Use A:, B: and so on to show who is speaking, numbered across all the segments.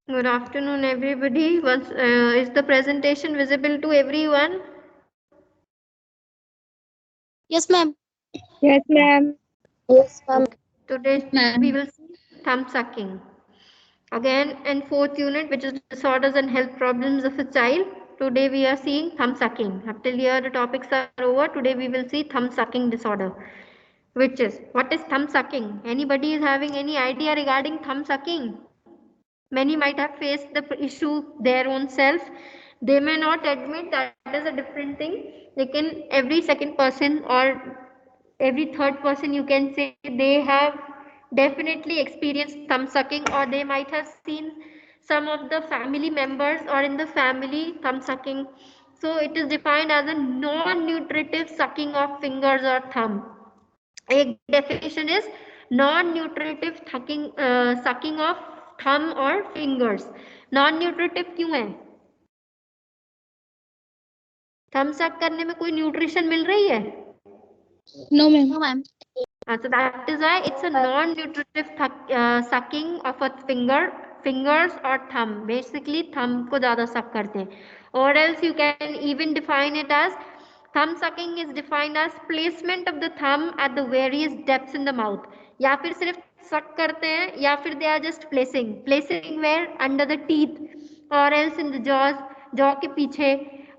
A: Good afternoon, everybody. Is the presentation visible to everyone?
B: Yes, ma'am.
C: Yes, ma'am.
D: Yes, ma'am.
A: Okay. Today we will see thumb sucking. Again, in fourth unit, which is disorders and health problems of a child. Today we are seeing thumb sucking. Up till here the topics are over. Today we will see thumb sucking disorder. Which is, what is thumb sucking? Anybody is having any idea regarding thumb sucking? Many might have faced the issue their own self. They may not admit, that is a different thing. Lekin every second person or every third person, you can say, they have definitely experienced thumb sucking, or they might have seen some of the family members or in the family thumb sucking. So it is defined as a non-nutritive sucking of fingers or thumb. एक definition is non-nutritive sucking of thumb or fingers. Non-nutritive क्यों है? थम सक करने में कोई nutrition मिल रही है?
B: No, ma'am. No, ma'am.
A: So that is why it's a non-nutritive sucking of a fingers or thumb. Basically thumb को ज़्यादा suck करते हैं. Or else you can even define it as thumb sucking is defined as placement of the thumb at the various depths in the mouth. या फिर सिर्फ suck करते हैं, या फिर they are just placing where under the teeth, or else in the jaw के पीछे,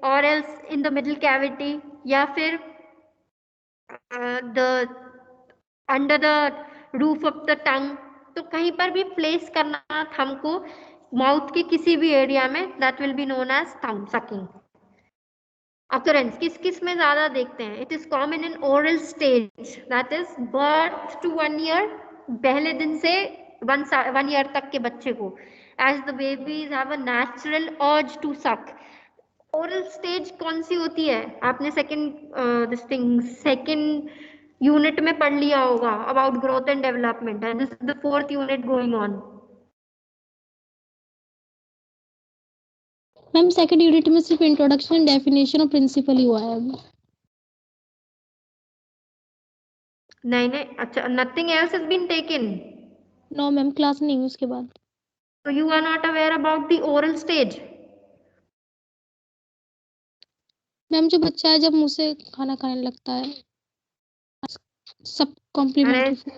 A: or else in the middle cavity, या फिर the under the roof of the tongue. तो कहीं पर भी प्लेस करना थंब को माउथ के किसी भी एरिया में, that will be known as thumb sucking. Occurrence किस किस में ज्यादा देखते हैं? It is common in oral stage, that is birth to 1 year, पहले दिन से 1 ईयर तक के बच्चे को, as the babies have a natural urge to suck. Oral stage कौन सी होती है? आपने सेकंड यूनिट में पढ़ लिया होगा about growth and development, and this is the fourth unit going on.
B: Ma'am second unit में सिर्फ इंट्रोडक्शन, डेफिनेशन और प्रिंसिपल ही हुआ है अभी.
A: नहीं नहीं, अच्छा, nothing else has been taken.
B: No ma'am, class नहीं हुई उसके बाद.
A: So you are not aware about the oral stage.
B: Ma'am जो बच्चा है जब मुंह से खाना खाने लगता है, सब कॉम्प्लीमेंट्री.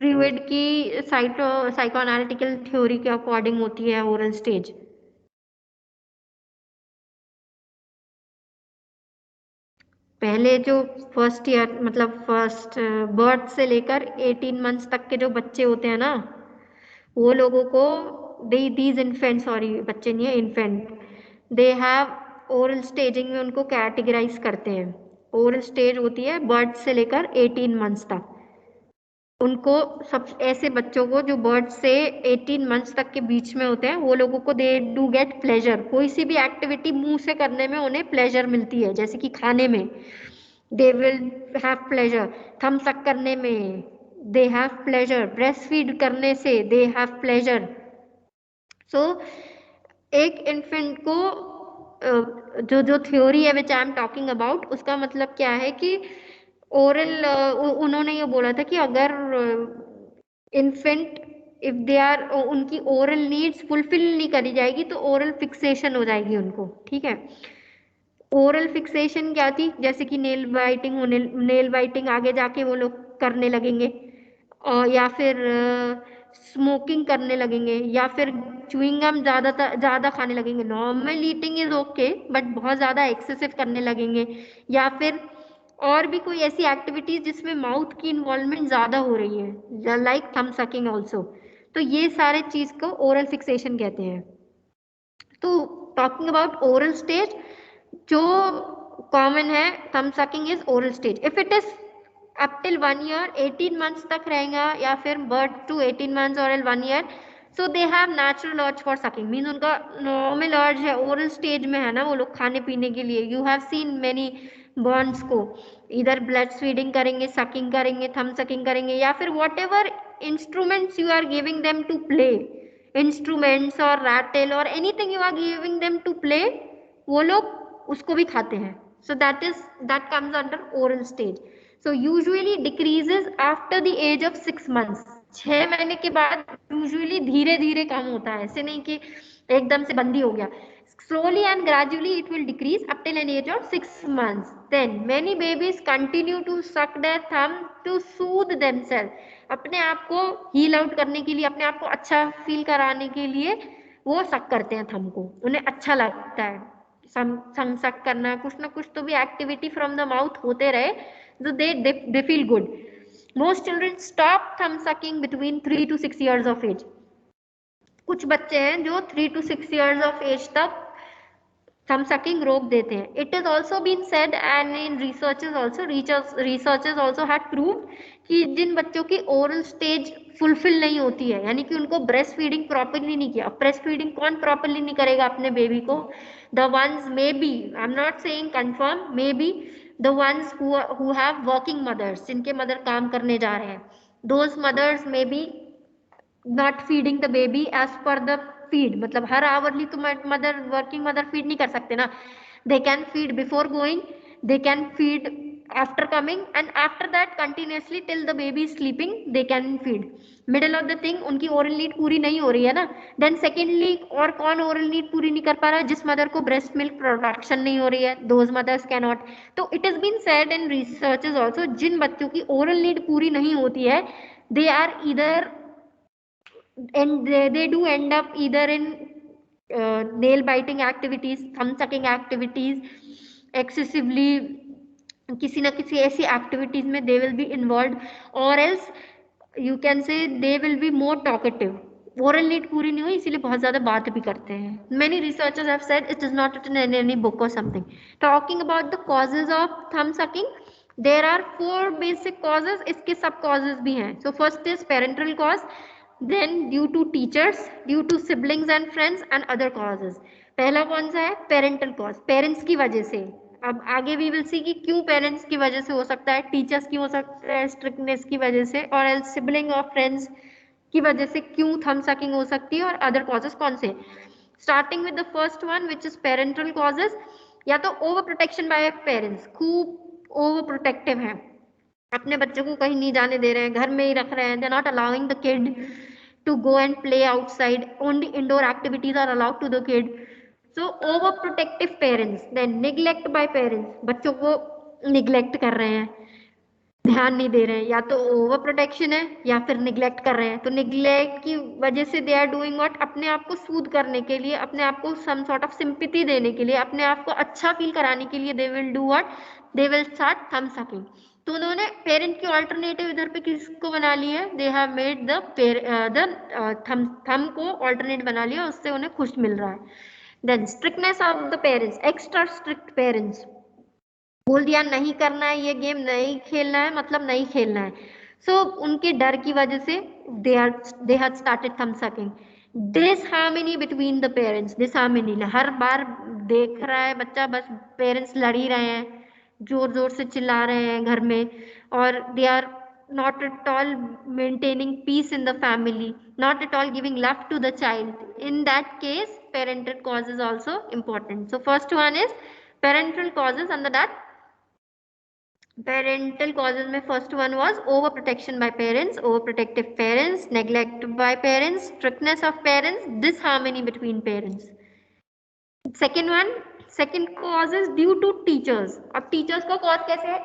A: फ्रीविड की साइकोएनालिटिकल थ्योरी के अकॉर्डिंग होती है ओरल स्टेज. पहले जो फर्स्ट ईयर मतलब फर्स्ट बर्थ से लेकर 18 मंथ्स तक के जो बच्चे होते हैं ना, वो लोगों को दीज इन्फेंट, सॉरी बच्चे नहीं है, infant, they have oral staging में उनको कैटेगराइज करते हैं. ओरल स्टेज होती है बर्थ से लेकर 18 मंथ्स तक. उनको सब ऐसे बच्चों को जो बर्थ से 18 मंथ्स तक के बीच में होते हैं, वो लोगों को दे डू गेट प्लेजर. कोई सी भी एक्टिविटी मुंह से करने में उन्हें प्लेजर मिलती है, जैसे कि खाने में दे विल हैव प्लेजर, थम सक करने में they have pleasure, breast feed करने से दे हैव प्लेजर. सो एक इन्फेंट को जो थ्योरी है विच आई एम टॉकिंग अबाउट, उसका मतलब क्या है कि ओरल, उन्होंने ये बोला था कि अगर इन्फेंट इफ दे आर, उनकी ओरल नीड्स फुलफिल नहीं करी जाएगी तो ओरल फिक्सेशन हो जाएगी उनको. ठीक है, ओरल फिक्सेशन क्या थी? जैसे कि नेल बाइटिंग आगे जाके वो लोग करने लगेंगे, और या फिर स्मोकिंग करने लगेंगे, या फिर च्युइंग गम ज़्यादा खाने लगेंगे. Normal eating is okay, but बहुत ज़्यादा एक्सेसिव करने लगेंगे, या फिर और भी कोई ऐसी एक्टिविटीज जिसमें माउथ की इन्वॉल्वमेंट ज़्यादा हो रही है, लाइक थम सकिंग ऑल्सो. तो ये सारे चीज़ को ओरल फिक्सेशन कहते हैं. तो टॉकिंग अबाउट ओरल स्टेज, जो कॉमन है थम sucking is oral stage. If it is up till 1 year, 18 months तक रहेगा, या फिर बर्थ टू 18 मंथ्स और 1 year, so they have natural urge for sucking. Means उनका नॉर्मल अर्ज है, ओरल स्टेज में है ना वो लोग खाने पीने के लिए. You have seen many bonds को, इधर ब्लड फीडिंग करेंगे, सकिंग करेंगे, थम सकिंग करेंगे, या फिर whatever instruments you are giving them to play, instruments और रैटल और anything you are giving them to play, वो लोग उसको भी खाते हैं. So that comes under oral stage. So usually decreases after the age of 6 months. 6 महीने के बाद यूजुअली धीरे धीरे कम होता है, ऐसे नहीं कि एकदम से बंद ही हो गया। Slowly and gradually it will decrease up till an age of 6 months. Then many babies continue to suck their thumb to soothe themselves. अपने आप को हील आउट करने के लिए, अपने आप को अच्छा फील कराने के लिए वो सक करते हैं थंब को, उन्हें अच्छा लगता है संग सक करना, कुछ ना कुछ तो भी एक्टिविटी फ्रॉम द माउथ होते रहे, so they feel good. Most children stop thumb sucking between 3 to 6 years of age. कुछ बच्चे हैं जो 3 to 6 years of age तक thumb sucking रोक देते हैं. It is also been said and in researchers also had proved कि जिन बच्चों की oral stage फुलफिल नहीं होती है, यानी कि उनको ब्रेस्ट फीडिंग प्रॉपरली नहीं किया. ब्रेस्ट फीडिंग कौन प्रॉपरली नहीं करेगा अपने बेबी को? The ones may be, I am not saying confirm, may be the ones who have working mothers, जिनके मदर काम करने जा रहे हैं, those mothers may be not feeding the baby as per the feed. मतलब हर hourly तो mother, working mother feed नहीं कर सकते ना. They can feed before going, they can feed after coming, and after that continuously till the baby is sleeping they can feed. middle of the thing उनकी oral need पूरी नहीं हो रही है ना. then secondly, और कौन oral need पूरी नहीं कर पा रहा है? जिस मदर को breast milk production नहीं हो रही है, those mothers cannot. तो it has been said in researches also, जिन बच्चों की oral need पूरी नहीं होती है, they are either, and they do end up either in nail biting activities, thumb sucking activities, excessively किसी ना किसी ऐसी एक्टिविटीज में they will be involved, or else you can say they will be more talkative. oral need पूरी नहीं हुई इसीलिए बहुत ज्यादा बात भी करते हैं. many researchers have said it is not written in any book or something. talking about the causes of thumb sucking, there are 4 basic causes. इसके सब causes भी हैं. so first is parental cause, then due to teachers, due to siblings and friends, and other causes. पहला कौन सा है? Parental cause, parents की वजह से. अब आगे वी विल सी कि क्यों पेरेंट्स की वजह से हो सकता है, टीचर्स की हो सकता है स्ट्रिक्टनेस की वजह से, और एल्स सिबलिंग और फ्रेंड्स की वजह से क्यों थंब सकिंग हो सकती है, और अदर कॉजेस कौन से. Starting with the first one which is parental causes. या तो ओवर प्रोटेक्शन बाय पेरेंट्स, खूब ओवर प्रोटेक्टिव है, अपने बच्चों को कहीं नहीं जाने दे रहे हैं, घर में ही रख रहे हैं. They are not allowing the kid to go and play outside, only indoor activities are allowed to the kid. so overprotective parents. then neglect by parents, बच्चों को neglect कर रहे हैं, ध्यान नहीं दे रहे हैं, या तो ओवर प्रोटेक्शन है या फिर निग्लेक्ट कर रहे हैं. तो निग्लेक्ट की वजह से दे आर डूइंग व्हाट, अपने आप को सूद करने के लिए, अपने आप को सम सॉर्ट ऑफ सिंपैथी देने के लिए, अपने आप को अच्छा फील कराने के लिए, they will do what, they will start thumb sucking. तो उन्होंने पेरेंट की ऑल्टरनेटिव इधर पे किसको बना ली है? They have made the thumb को ऑल्टरनेट बना लिया, उससे उन्हें खुश मिल रहा है. Then strictness of the parents, extra strict parents, बोल दिया नहीं करना है ये गेम, नहीं खेलना है मतलब नहीं खेलना है. सो उनके डर की वजह से they had started thumb sucking. Disharmony between the parents, disharmony, हर बार देख रहा है बच्चा बस पेरेंट्स लड़ ही रहे हैं, जोर जोर से चिल्ला रहे हैं घर में, और they are not at all maintaining peace in the family, not at all giving love to the child. In that case parental cause is also important. so first one is parental causes. under that parental causes में first one was overprotection by parents, overprotective parents, neglect by parents, strictness of parents, disharmony between parents. second cause is due to teachers. अब teachers का cause कैसे है?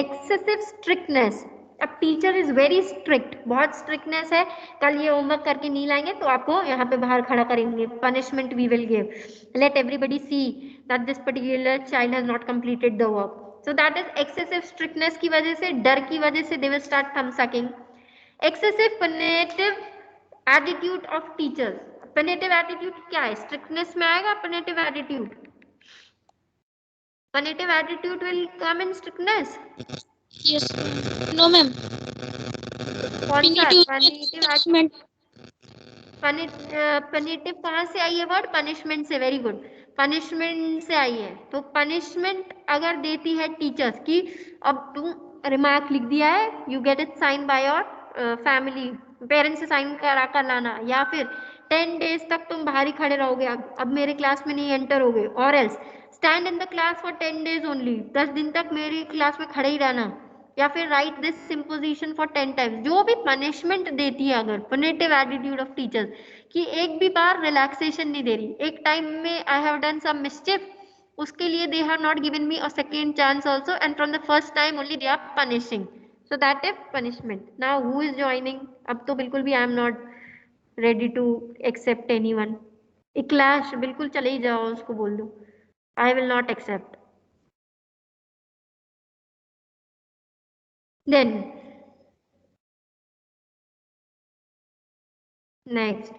A: excessive strictness. अब teacher is very strict, बहुत strictness है, कल ये homework करके नहीं लाएंगे तो आपको यहाँ पे बाहर खड़ा करेंगे, punishment we will give, let everybody see that this particular child has not completed the work. So that is excessive strictness की वजह से, डर की वजह से they will start thumb sucking. Excessive punitive attitude of teachers. Punitive attitude क्या है? Strictness में आएगा punitive attitude. Punitive attitude will come in strictness.
B: Yes. No, ma'am.
A: Punitive कहाँ से आई है वर्ड? पनिशमेंट से. वेरी गुड, पनिशमेंट से आई है. तो पनिशमेंट अगर देती है टीचर्स की, अब तुम रिमार्क लिख दिया है, you get it sign by your family, parents से साइन करा कर लाना, या फिर 10 days तक तुम बाहर ही खड़े रहोगे, अब मेरे क्लास में नहीं एंटर होगे, और else stand in the class for 10 days only, 10 दिन तक मेरी क्लास में खड़े ही रहना. या फिर right this imposition for 10 times. जो भी पनिशमेंट देती है अगर पनिटिव एटीट्यूड ऑफ टीचर्स कि एक भी बार रिलैक्सेशन नहीं दे रही, एक टाइम में I have done some mischief, उसके लिए they have not given me a second chance also and from the first time only they are punishing, so that is punishment. Now who is joining? अब तो बिल्कुल भी I am not ready to accept anyone. Clash बिल्कुल चले ही जाओ, उसको बोल दो I will not accept. Then next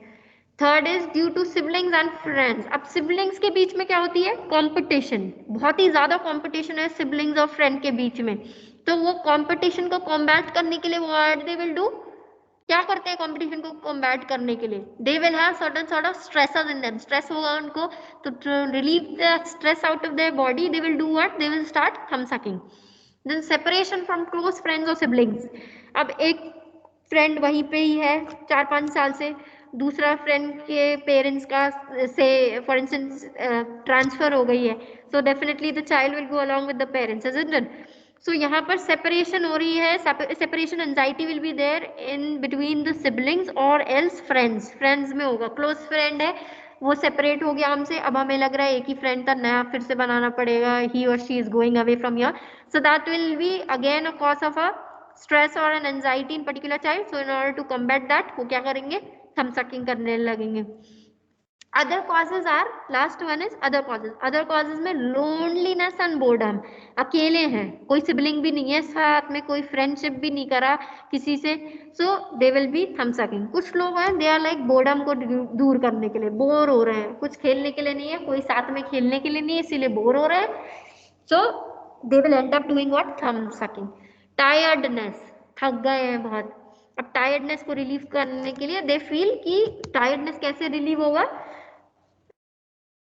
A: third is due to siblings and friends. अब सिबलिंग्स के बीच में क्या होती है? कंपटीशन, बहुत ही ज्यादा कंपटीशन है सिबलिंग्स और फ्रेंड के बीच में। तो वो कंपटीशन को कॉम्बैट करने के लिए व्हाट दे विल डू, क्या करते हैं कंपटीशन को कॉम्बैट करने के लिए? They will have certain sort of stresses in them, stress होगा उनको, तो to relieve the stress out of their body they will do what, they will start thumb sucking. Then separation from close friends और siblings. अब एक friend वहीं पे ही है 4-5 साल से, दूसरा फ्रेंड के पेरेंट्स का से फॉर इंस्टेंस ट्रांसफर हो गई है, so definitely the child will go along with the parents, isn't it? So यहाँ पर सेपरेशन हो रही है, separation anxiety will be there in between the siblings और एल्स फ्रेंड्स। फ्रेंड्स में होगा, क्लोज फ्रेंड है वो सेपरेट हो गया हमसे, अब हमें लग रहा है एक ही फ्रेंड था, नया फिर से बनाना पड़ेगा, ही और she is going away from here, so that will be again a cause of a stress और an anxiety in particular child. So in order to combat that वो क्या करेंगे? थंब सकिंग करने लगेंगे। Other causes are, last one is other causes. Other causes में loneliness and boredom, अकेले हैं, कोई सिबलिंग भी नहीं है साथ में, कोई फ्रेंडशिप भी नहीं करा किसी से, so they will be thumb sucking. कुछ लोग हैं दे आर लाइक बोर्डम को दूर करने के लिए, बोर हो रहे हैं, कुछ खेलने के लिए नहीं है, कोई साथ में खेलने के लिए नहीं है, इसीलिए बोर हो रहे हैं, so they will end up doing what, thumb sucking. Tiredness, थक गए हैं बहुत, अब टायर्डनेस को रिलीव करने के लिए दे फील कि टायर्डनेस कैसे रिलीव होगा,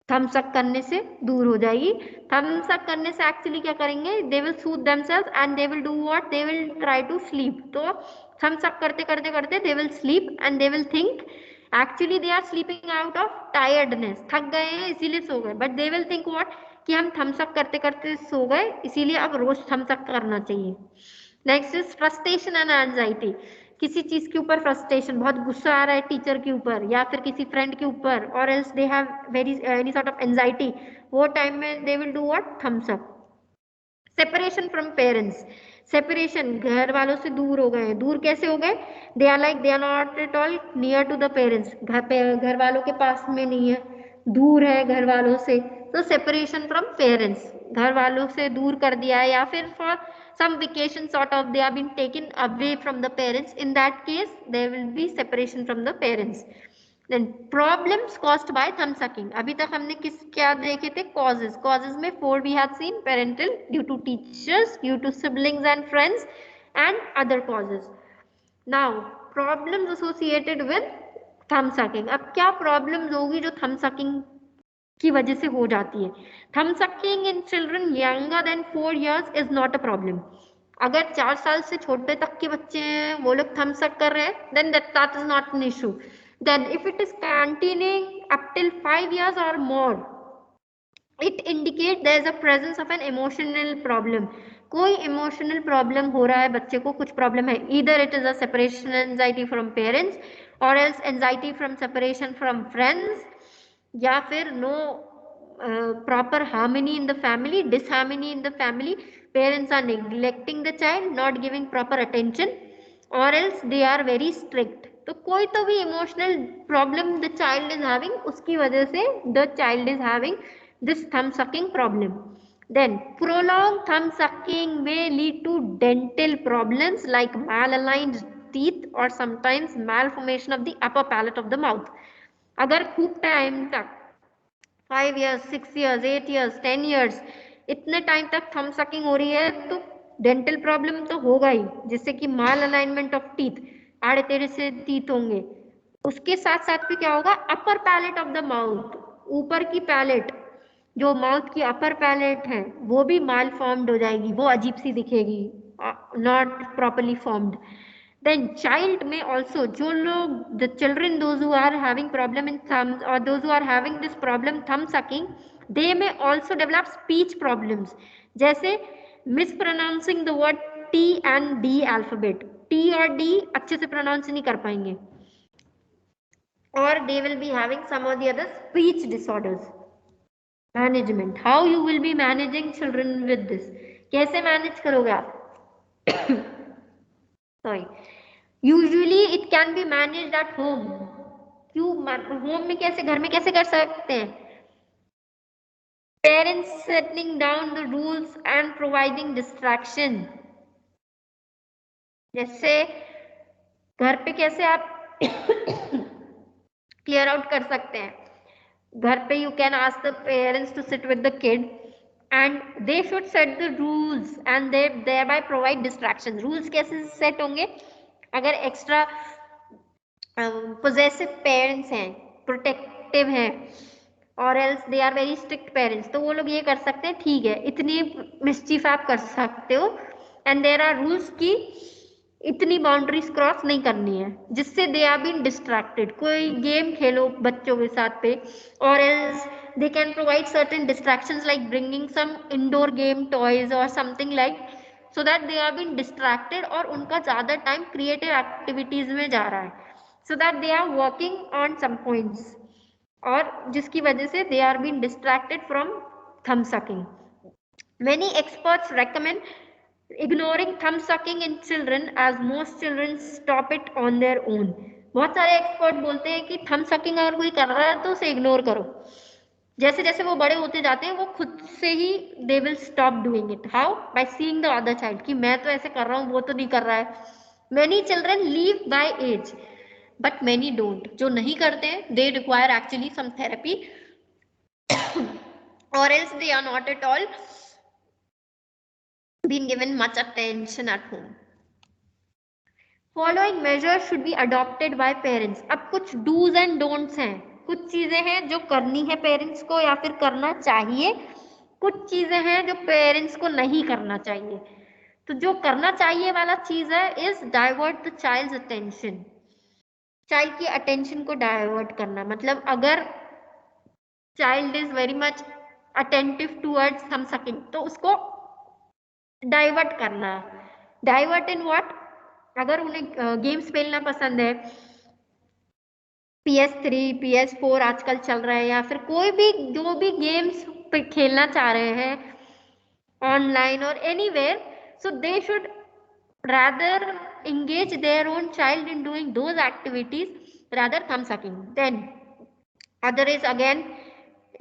A: थम्स अप करने से दूर हो जाएगी। थम्स अप करने से एक्चुअली क्या करेंगे? They will soothe themselves and they will do what, they will try to sleep. तो थम्स अप करते करते करते they will sleep and they will think, actually they are sleeping out of tiredness, थक गए हैं इसीलिए सो गए, but they will think what कि हम थम्स अप करते करते सो गए, इसीलिए अब रोज थम्स अप करना चाहिए। Next is frustration and anxiety. किसी चीज के ऊपर फ्रस्ट्रेशन, बहुत गुस्सा आ रहा है टीचर के ऊपर या फिर किसी फ्रेंड के ऊपर, और else they have very any sort of anxiety, वो टाइम में they will do what, thumbs up. Separation from parents, separation, घर वालों से दूर हो गए, दूर कैसे हो गए? They are like they are not at all near to the parents, घर वालों के पास में नहीं है, दूर है घर वालों से, तो सेपरेशन फ्रॉम पेरेंट्स, घर वालों से दूर कर दिया है, या फिर for some vacation sort of they have been taken away from the parents, in that case there will be separation from the parents. Then problems caused by thumb sucking, अभी तक हमने किस क्या देखे थे? causes, causes में 4 we have seen, parental, due to teachers, due to siblings and friends, and other causes. Now problems associated with thumb sucking, अब क्या problems होगी जो thumb sucking की वजह से हो जाती है? Thumb sucking in children younger than 4 years is not a problem. अगर 4 साल से छोटे तक के बच्चे हैं वो लोग थम्ब सक कर रहे हैं, then that is not an issue. Then if it is continuing up till 5 years और more, it indicate there is a presence of an emotional problem, कोई इमोशनल प्रॉब्लम हो रहा है बच्चे को, कुछ प्रॉब्लम है, either it is a separation anxiety from parents और else anxiety from separation from friends, या फिर no proper harmony in the family, disharmony in the family, parents are neglecting the child, not giving proper attention, or else they are very strict। तो कोई तो भी emotional problem the child is having, उसकी वजह से the child is having this thumb sucking problem. Then prolonged thumb sucking may lead to dental problems like malaligned teeth or sometimes malformation of the upper palate of the mouth। अगर खूब time तक 5 years, 6 years, 8 years, 10 years इतने time तक thumb sucking हो रही है तो dental problem तो होगा ही, जिससे कि माल अलाइनमेंट ऑफ टीथ, आड़े टेढ़े से टीथ होंगे। उसके साथ साथ भी क्या होगा? अपर पैलेट ऑफ द माउथ, ऊपर की पैलेट, जो माउथ की अपर पैलेट है वो भी माल फॉर्म्ड हो जाएगी, वो अजीब सी दिखेगी, not properly formed. Then child may also, जो लोग, the children, those who are having problem in thumbs or those who are having this problem thumb sucking, they may also develop speech problems, जैसे mispronouncing the word T and D alphabet. T और D अच्छे से pronounce नहीं कर पाएंगे, or they will be having some of the other speech disorders. Management. How you will be managing children with this? कैसे manage करोगे आप? Sorry. Usually it can be managed at home. क्यों home में कैसे, घर में कैसे कर सकते हैं? Parents setting down the rules and providing distraction. जैसे घर पे कैसे आप क्लियर आउट कर सकते हैं? घर पे you can ask the parents to sit with the kid and they should set the rules and they thereby provide distraction. Rules कैसे सेट होंगे? अगर एक्स्ट्रा possessive पेरेंट्स हैं, प्रोटेक्टिव हैं, और else they are very strict parents, तो वो लोग ये कर सकते हैं, ठीक है इतनी मिस्चीफ आप कर सकते हो एंड देयर आर रूल्स की इतनी बाउंड्रीज क्रॉस नहीं करनी है, जिससे दे आर बीन डिस्ट्रैक्टेड. कोई गेम खेलो बच्चों के साथ पे, और else they can provide certain distractions like bringing some indoor game toys और something like, so that they are been distracted और उनका ज्यादा टाइम क्रिएटिव एक्टिविटीज में जा रहा है, so that they are working on some points, और जिसकी वजह से they are been distracted from thumb sucking. Many experts recommend ignoring thumb sucking in children as most children stop it on their own. बहुत सारे expert बोलते हैं कि थम सकिंग अगर कोई कर रहा है तो उसे इग्नोर करो. जैसे जैसे वो बड़े होते जाते हैं वो खुद से ही they will stop doing it. How? By seeing the other child कि मैं तो ऐसे कर रहा हूँ, वो तो नहीं कर रहा है. Many children leave by age, but many don't. जो नहीं करते हैं they require actually some therapy or else they are not at all been given much attention at home. Following measures should be adopted by parents. अब कुछ do's and don'ts हैं, कुछ चीजें हैं जो करनी है पेरेंट्स को या फिर करना चाहिए, कुछ चीजें हैं जो पेरेंट्स को नहीं करना चाहिए. तो जो करना चाहिए वाला चीज है is divert the child's attention. Child की अटेंशन को डाइवर्ट करना, मतलब अगर child is very much attentive towards thumb sucking तो उसको डाइवर्ट करना. Divert in what? अगर उन्हें गेम्स खेलना पसंद है, PS3 PS4 आजकल चल रहा है, या फिर कोई भी जो भी गेम्स खेलना चाह रहे हैं ऑनलाइन और anywhere, so they should rather engage their own child in doing those activities rather thumb sucking. Then other is again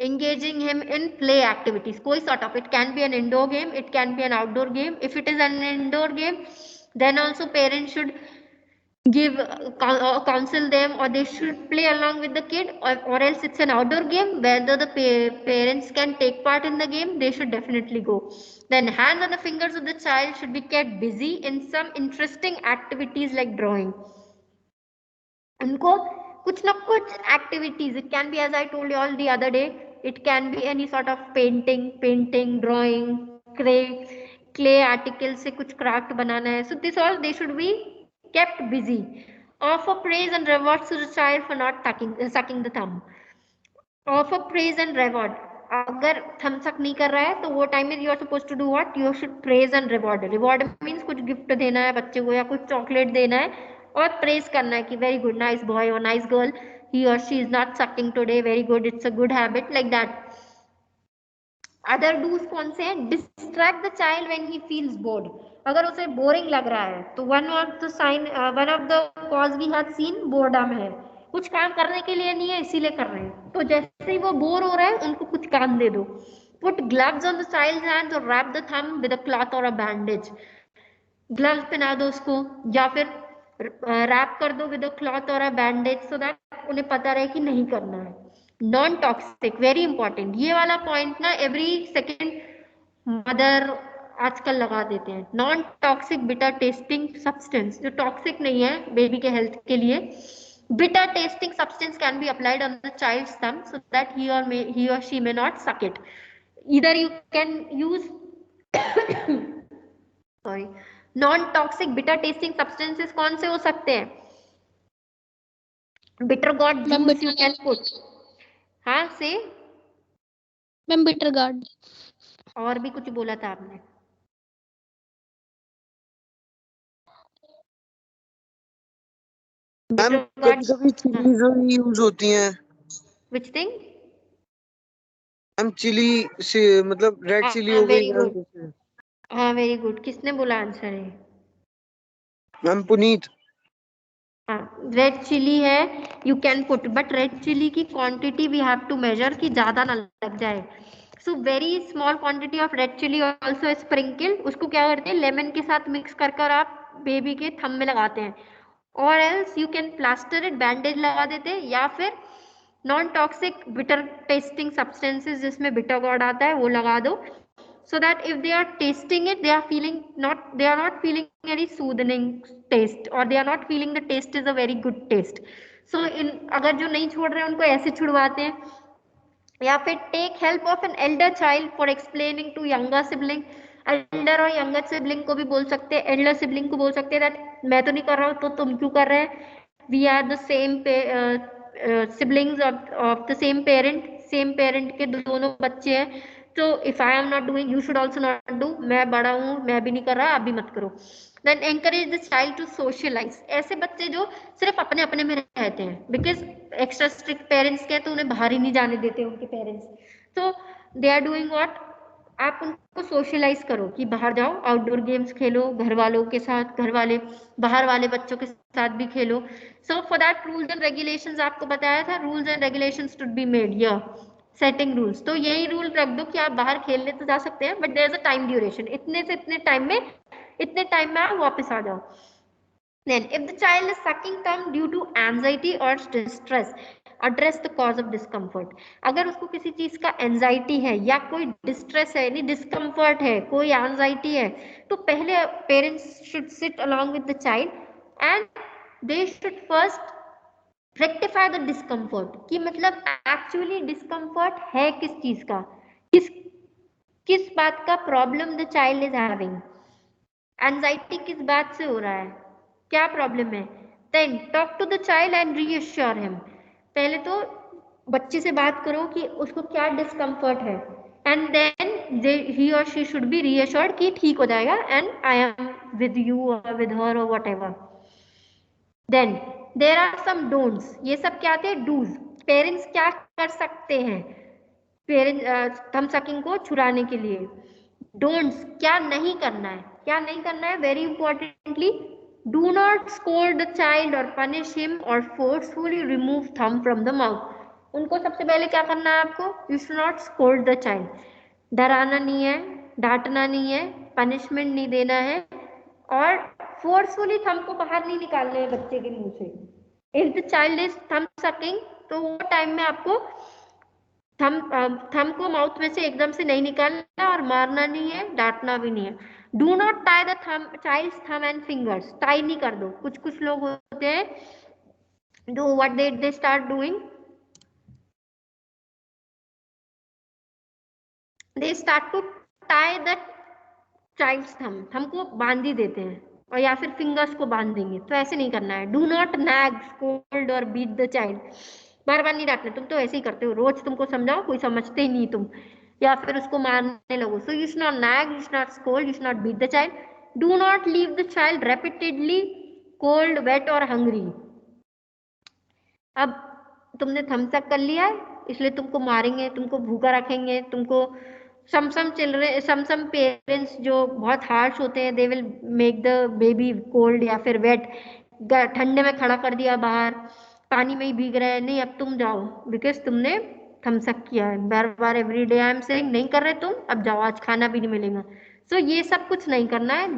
A: engaging him in play activities. कोई sort of, it can be an indoor game, it can be an outdoor game. If it is an indoor game, then also parents should give counsel them, or they should play along with the kid, or else it's an outdoor game whether the parents can take part in the game, they should definitely go. Then hands on the fingers of the child should be kept busy in some interesting activities like drawing. उनको कुछ ना कुछ activities, it can be as I told you all the other day, it can be any sort of painting, drawing, clay articles से कुछ craft बनाना है, so this all they should be kept busy. Offer praise and rewards to the child for not sucking the thumb. Offer praise and reward. अगर थम सक नहीं कर रहा है तो वो टाइम में you are suppose to do what? You should praise and reward. Reward means कुछ गिफ्ट देना है बच्चे को या कुछ चॉकलेट देना है, और प्रेज करना है कि वेरी गुड, नाइस बॉय और नाइस गर्ल, ही और she is not sucking today, very good, it's a good habit, like that. Other dos कौन से हैं? Distract the child when he feels bored. अगर उसे बोरिंग लग रहा है तो one of the cause we have seen boredom है. कुछ काम करने के लिए नहीं है इसीलिए कर रहे हैं, तो जैसे ही वो बोर हो रहा है उनको कुछ काम दे दो. Put gloves on the child's hands और wrap the thumb with a cloth और अ बैंडेज. ग्लव्स पहना दो उसको या फिर रैप कर दो विद अ क्लॉथ और अ बैंडेज, सो दैट उन्हें पता रहे कि नहीं करना है. Non toxic, very important. ये वाला पॉइंट ना एवरी सेकेंड मदर आजकल लगा देते हैं. Non toxic bitter tasting substance, जो टॉक्सिक नहीं है बेबी के हेल्थ के लिए. Bitter tasting substance can be applied on the child's thumb so that he or she may not suck it. Either you can use sorry, non toxic bitter testing substances कौन से हो सकते हैं? Bitter gourd juice you can put. हाँ से
B: ma'am bitter gourd.
A: और भी कुछ बोला था आपने?
C: मैम कभी कभी चिलीज यूज होती हैं।
A: Which thing?
C: मैम चिली से मतलब रेड चिली हो गई
A: वेरी
C: मैम
A: गुड,
C: जैसे।
A: हाँ वेरी गुड। किसने बोला आंसर है?
C: मैम पुनीत।
A: हाँ, रेड चिली है, you can put, but red chilli की quantity we have to measure कि ज्यादा ना लग जाए। So very small quantity of red chilli also sprinkle. उसको क्या करते हैं, लेमन के साथ मिक्स कर कर आप बेबी के थंब में लगाते हैं, और else you can plaster it, bandage लगा देते हैं, या फिर non toxic bitter testing substances जिसमें बिटर गॉड आता है वो लगा दो, so that if they are tasting it, they are not feeling any soothing taste, or they are not feeling the taste is a very good taste. So in अगर जो नहीं छोड़ रहे हैं उनको ऐसे छुड़वाते हैं, या फिर take help of an elder child for explaining to younger sibling. Elder और यंगर सिबलिंग को भी बोल सकते हैं, एल्डर सिबलिंग को बोल सकते हैं दैट मैं तो नहीं कर रहा हूँ तो तुम क्यों कर रहे हैं, we are the same siblings of the same parent के दोनों बच्चे हैं, तो if I am not doing you should also not do, मैं बड़ा हूँ मैं भी नहीं कर रहा आप भी मत करो। Then encourage the child to socialise. ऐसे बच्चे जो सिर्फ अपने अपने में रहते हैं, बिकॉज एक्स्ट्रा स्ट्रिक्ट पेरेंट्स के तो उन्हें बाहर ही नहीं जाने देते उनके पेरेंट्स, तो दे आर डूइंग व्हाट, आप उनको सोशलाइज करो कि बाहर जाओ, आउटडोर गेम्स खेलो घर वालों के साथ, घर वाले बाहर वाले बच्चों के साथ भी खेलो। So for that rules and regulations आपको बताया था, rules and regulations to be made, या सेटिंग रूल्स, तो यही रूल रख दो कि आप बाहर खेलने तो जा सकते हैं, but there is a time duration, इतने से इतने टाइम में आप वापस आ जाओ। Then, if the child is sucking thumb due to anxiety or distress, address the cause of discomfort. अगर उसको किसी चीज का एंजाइटी है या कोई डिस्ट्रेस है, यानी डिस्कम्फर्ट है, कोई एंजाइटी है, तो पहले parents should seat along with the child and they should first rectify the discomfort, कि मतलब एक्चुअली डिस्कम्फर्ट है किस चीज का, किस किस बात का problem the child is having, anxiety किस बात से हो रहा है, क्या प्रॉब्लम है। Then talk to the child and reassure him. पहले तो बच्चे से बात करो कि उसको क्या डिस्कम्फर्ट है, एंड देन ही और शी शुड बी रीअश्योर्ड कि ठीक हो जाएगा and I am with you और विद हर और whatever. Then there are some don'ts, ये सब क्या थे, डूज। पेरेंट्स क्या कर सकते हैं पेरेंट्स थंब सकिंग को छुड़ाने के लिए, डोंट्स क्या नहीं करना है, क्या नहीं करना है, very importantly, do not scold the child और पनिश हिम और forcefully remove thumb from the mouth. उनको सबसे पहले क्या करना है आपको, you should not scold the child, डराना नहीं है, डांटना नहीं है, पनिशमेंट नहीं देना है, और फोर्सफुली थंब को बाहर नहीं निकालना है बच्चे के मुंह से। If the child is thumb sucking, तो वो टाइम में आपको थंब को माउथ में से एकदम से नहीं निकालना, और मारना नहीं है, डांटना भी नहीं है। Do not tie the thumb child's thumb and fingers, tie नहीं कर दो। कुछ कुछ लोग होते हैं do what they start doing, they start to tie the child's thumb, thumb को बांध ही देते हैं, और या फिर फिंगर्स को बांध देंगे, तो ऐसे नहीं करना है। डू नॉट नैग स्कोल्ड और बीट द चाइल्ड, बार बार नहीं डांटना, तुम तो ऐसे ही करते हो, रोज तुमको समझाओ कोई समझते ही नहीं तुम, या फिर उसको मारने लगो। So you should not nag, you should not scold, you should not beat the child. Do not leave the child repeatedly cold, wet और हंग्री। अब तुमने थम्स अप कर लिया है, इसलिए तुमको मारेंगे, तुमको भूखा रखेंगे, तुमको सम पेरेंट्स जो बहुत हार्श होते हैं, they will make the baby cold या फिर वेट, ठंडे में खड़ा कर दिया बाहर, पानी में ही भीग रहे हैं, नहीं अब तुम जाओ, बिकॉज तुमने थम्स अप किया है, बार बार every day I am saying नहीं कर रहे तुम, अब जाओ आज खाना भी नहीं मिलेगा। सो ये सब कुछ नहीं करना है।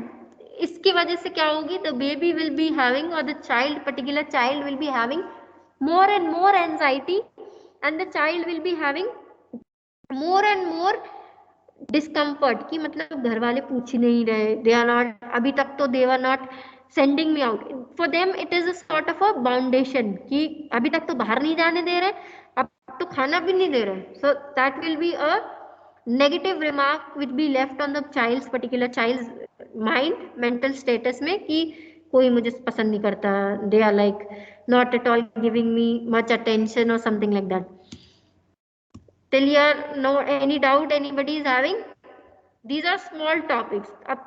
A: इसकी वजह से क्या होगी, the baby will be having, और the child, particular child will be having more and more anxiety, and the child will be having more and more discomfort, कि मतलब घर वाले पूछ ही नहीं रहे, they are not, अभी तक तो they were not sending me out, for them it is a sort of a foundation, कि अभी तक तो बाहर नहीं जाने दे रहे, अब तो खाना भी नहीं दे रहे, so that will be a negative remark which be left on the child's particular child's mind, mental status में, कि कोई मुझे पसंद नहीं करता, they are like not at all giving me much attention or something like that. Till here, no any doubt anybody is having? These are small topics. अब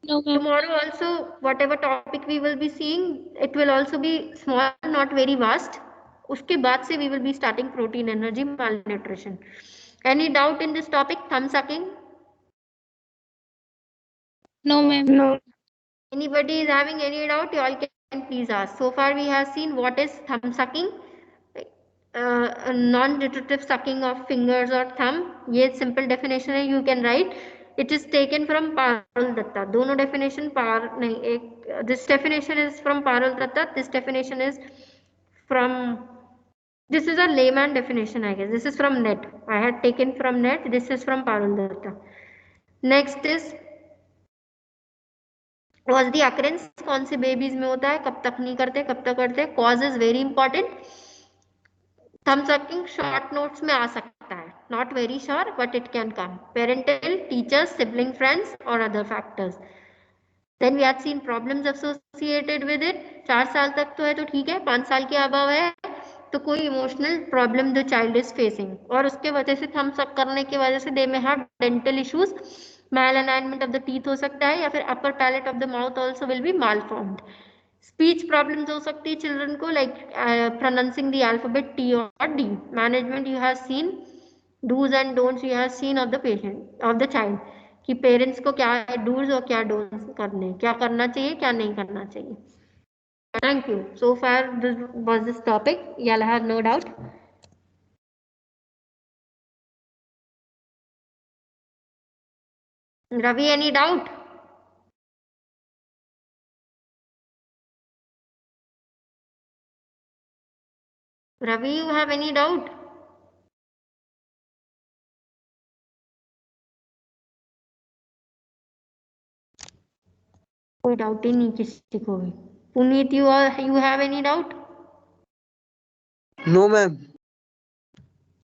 B: No, ma'am.
A: Tomorrow also, whatever topic we will be seeing, it will also be small, not very vast. उसके बाद से we will be starting protein, energy, malnutrition. Any doubt in this topic? Thumb sucking?
B: No, ma'am.
D: No.
A: Anybody is having any doubt? You all can please ask. So far we have seen what is thumb sucking, non-nutritive sucking of fingers or thumb. ये simple definition है, you can write. It is taken from Parul Datta. दोनों definition नहीं, एक this definition is from Parul Datta. This definition is from, this is a layman definition, I guess. This is from net. I had taken from net. This is from Parul Datta. Next is was the occurrence, कौन से babies में होता है, कब तक नहीं करते, कब तक करते. Cause is very important. Thumb sucking short notes में आ सकता है, not very sure but it can come. Parental, teachers, sibling, friends और other factors. Then we have seen problems associated with it. 4 साल तक तो है तो ठीक है, 5 साल के अबव है तो कोई emotional problem the child is facing, और उसके वजह से थंब सक करने की वजह से they may have dental issues, malalignment of the teeth हो सकता है, या फिर upper palate of the mouth also will be malformed. Speech problems हो सकती है चिल्ड्रन को, like pronouncing the alphabet T और D. Management you have seen, dos and don'ts you have seen of the patient of the child, कि parents को क्या dos और क्या डोंट्स करने, क्या करना चाहिए क्या नहीं करना चाहिए. Thank you. So far this was this topic. Y'all have no doubt. Ravi, any doubt? Ravi, you have any doubt? कोई डाउट ही नहीं किसी को भी. Puneet, you have any doubt?
C: No, ma'am.